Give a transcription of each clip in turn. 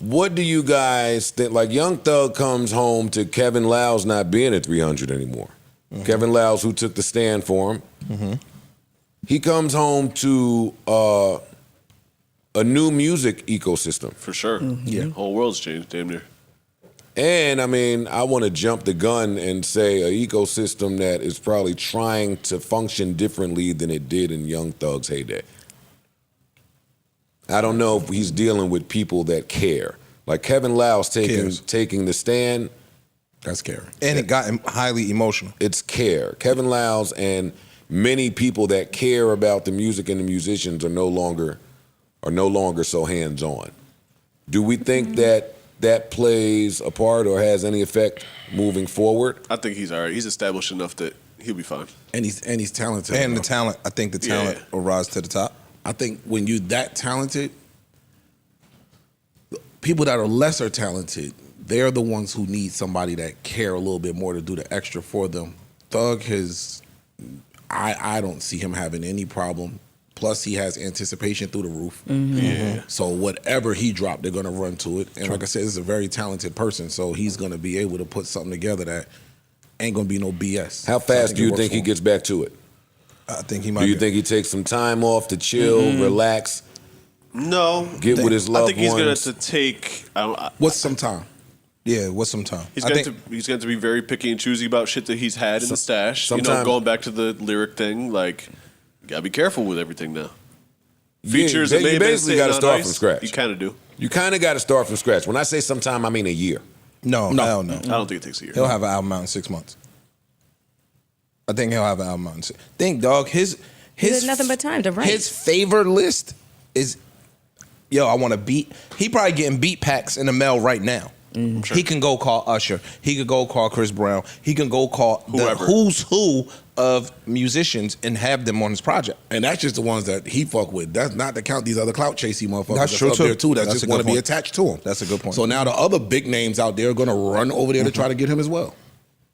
What do you guys think? Like, Young Thug comes home to Kevin Lyles not being at 300 anymore. Kevin Lyles, who took the stand for him. He comes home to a new music ecosystem. For sure. Yeah. The whole world's changed, damn near. And, I mean, I want to jump the gun and say an ecosystem that is probably trying to function differently than it did in Young Thug's heyday. I don't know if he's dealing with people that care. Like Kevin Lyles taking the stand. That's scary. And it got highly emotional. It's care. Kevin Lyles and many people that care about the music and the musicians are no longer so hands-on. Do we think that plays a part or has any effect moving forward? I think he's all right. He's established enough that he'll be fine. And he's talented. And the talent, I think the talent will rise to the top. I think when you're that talented, people that are lesser talented, they're the ones who need somebody that care a little bit more to do the extra for them. Thug I don't see him having any problem. Plus, he has anticipation through the roof. So whatever he dropped, they're going to run to it. And like I said, he's a very talented person, so he's going to be able to put something together that ain't going to be no BS. How fast do you think he gets back to it? I think he might. Do you think he takes some time off to chill, relax? No. Get with his loved ones? I think he's going to take... What's some time? Yeah, what's some time? He's going to be very picky and choosy about shit that he's had in the stash. Going back to the lyric thing, like, you got to be careful with everything now. Features that may you basically got to start from scratch. You kind of do. You kind of got to start from scratch. When I say sometime, I mean a year. No. I don't think it takes a year. He'll have an album out in 6 months. I think he'll have an album out in 6 months. Think, dog, his nothing but time to write. His favorite list is, I want to beat. He probably getting beat packs in the mail right now. Sure. He can go call Usher. He could go call Chris Brown. He can go call whoever. The who's who of musicians and have them on his project. And that's just the ones that he fuck with. That's not to count these other clout chasey motherfuckers. That's true too. There too. That just want to be attached to him. That's a good point. So now the other big names out there are going to run over there to try to get him as well.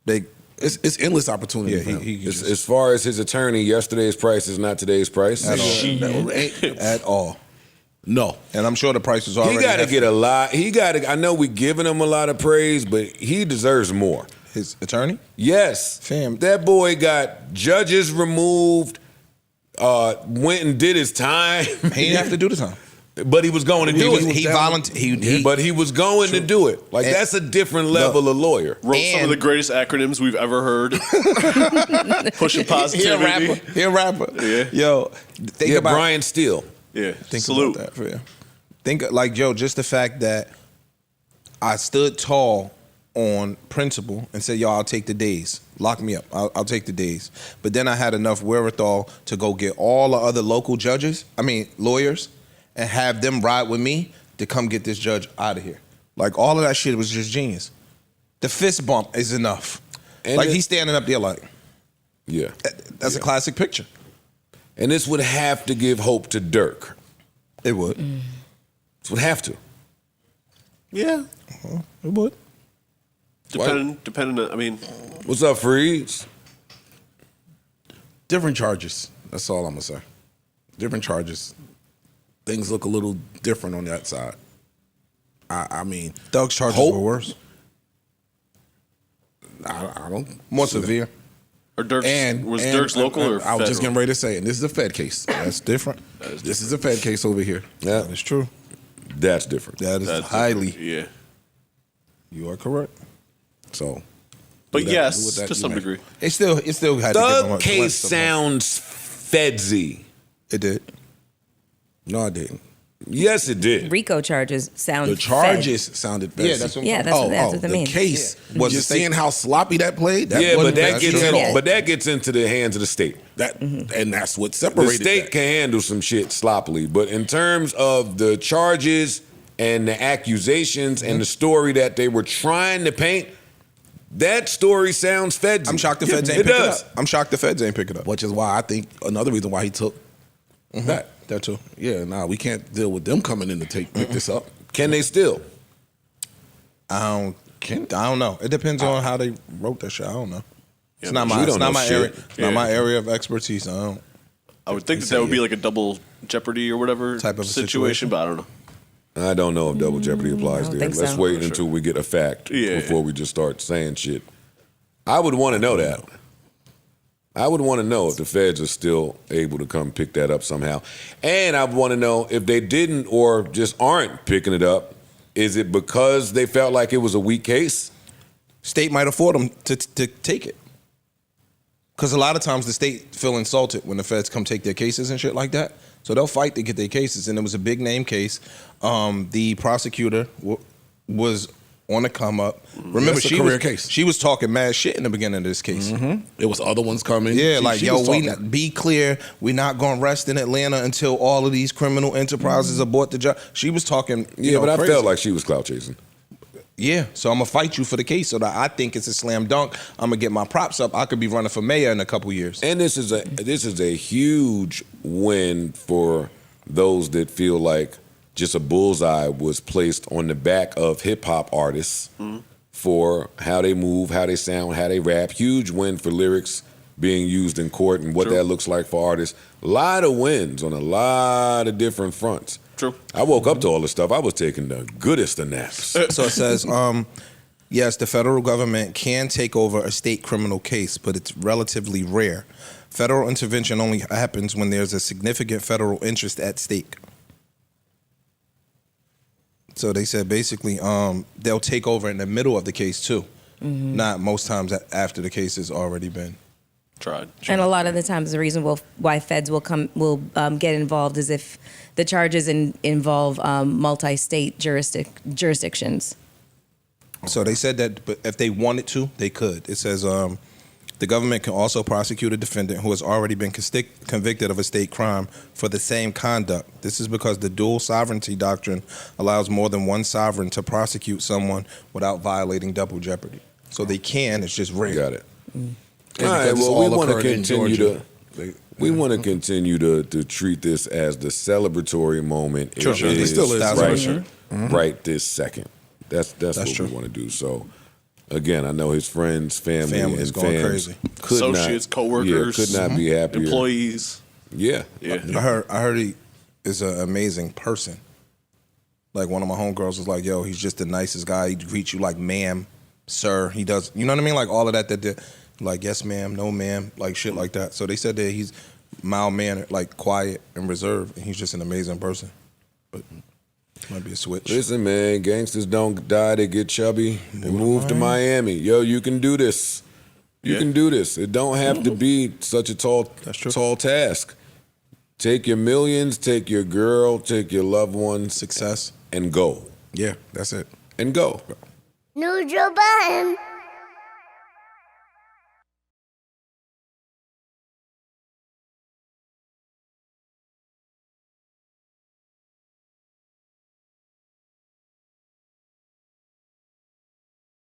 It's endless opportunity. Yeah, as far as his attorney, yesterday's price is not today's price at all. No, and I'm sure the price is already. He got to get a lot. I know we're giving him a lot of praise, but he deserves more. His attorney? Yes, fam. That boy got judges removed. Went and did his time. He didn't have to do the time, but he was going to do it. He volunteered. But he was going to do it. Like, that's a different level of lawyer. Wrote some of the greatest acronyms we've ever heard. Pushing positivity. He a rapper. Yeah. Yo, think about Brian Steele. Yeah, think salute. about that for you. Think just the fact that I stood tall on principle and said, I'll take the days. Lock me up. I'll take the days. But then I had enough wherewithal to go get all the other local lawyers, and have them ride with me to come get this judge out of here. Like, all of that shit was just genius. The fist bump is enough. And he's standing up there like, yeah, that's a classic picture. And this would have to give hope to Durk. It would. This would have to. Yeah. It would. Depending on, What's up, Freeze? Different charges. That's all I'm going to say. Different charges. Things look a little different on that side. Thug's charges were worse. I don't. More severe. Or Durk's local or I was just getting ready to say, and this is a Fed case. That's different. This is a Fed case over here. Yeah. That is true. That's different. That's highly. Yeah. You are correct. So. But yes, to some degree. It still had to give Thug case sounds Fedsy. It did. No, I didn't. Yes, it did. RICO charges sound. The charges sounded Fedsy. Yeah, that's what they mean. The case was just seeing how sloppy that played. But that gets into the hands of the state. And that's what separated. The state can handle some shit sloppily, but in terms of the charges and the accusations and the story that they were trying to paint, that story sounds Fedsy. I'm shocked the Feds ain't pick it up. I'm shocked the Feds ain't pick it up. Which is why I think another reason why he took that. That too. Yeah, we can't deal with them coming in to pick this up. Can they still? I don't know. It depends on how they wrote that shit. I don't know. It's not my area. It's not my area of expertise. I would think that would be like a double jeopardy or whatever type of situation, but I don't know. I don't know if double jeopardy applies I don't there. think Let's so. wait until we get a fact Yeah. before we just start saying shit. I would want to know that. I would want to know if the feds are still able to come pick that up somehow. And I would want to know if they didn't or just aren't picking it up, is it because they felt like it was a weak case? State might afford them to take it. Because a lot of times the state feel insulted when the feds come take their cases and shit like that. So they'll fight to get their cases. And it was a big name case. The prosecutor was on the come up. Remember, That's a career case. She was talking mad shit in the beginning of this case. It was other ones coming. Yeah, She was we talking. be clear, we're not going to rest in Atlanta until all of these criminal enterprises abort the job. She was talking, But crazy. I felt like she was clout chasing. Yeah, so I'm gonna fight you for the case. So that I think it's a slam dunk. I'm gonna get my props up. I could be running for mayor in a couple years. And this is a huge win for those that feel like just a bullseye was placed on the back of hip hop artists for how they move, how they sound, how they rap. Huge win for lyrics being used in court and what that looks like for artists. A lot of wins on a lot of different fronts. True. I woke up to all this stuff. I was taking the goodest of naps. So it says, yes, the federal government can take over a state criminal case, but it's relatively rare. Federal intervention only happens when there's a significant federal interest at stake. So they said basically they'll take over in the middle of the case too, not most times after the case has already been tried. And a lot of the times, the reason why feds will get involved is if the charges involve multi-state jurisdictions. So they said that but if they wanted to, they could. It says the government can also prosecute a defendant who has already been convicted of a state crime for the same conduct. This is because the dual sovereignty doctrine allows more than one sovereign to prosecute someone without violating double jeopardy. So they can, it's just rare. Got it. And All right, because it's well, we all want to occurred in continue Georgia. we want to continue to treat this as the celebratory moment. Sure, it sure. is It still is. right, For sure. right this second. That's what true. we want to do. So, again, I know his friends, family Family's and going fans crazy. could Associates, coworkers, could not be happier. employees. Yeah, Yeah. I heard he is an amazing person. Like one of my homegirls was like, "Yo, he's just the nicest guy. He greets you like ma'am, sir. He does, you know what I mean? Like all of that like yes ma'am, no ma'am, like shit like that." So they said that he's mild mannered, like quiet and reserved, and he's just an amazing person. But might be a switch. Listen, man, gangsters don't die; they get chubby. They move to Miami. Yo, you can do this. You can do this. It don't have to be such a tall task. Take your millions, take your girl, take your loved ones, Success. and go. Yeah, that's it. And go. New Joe Budden.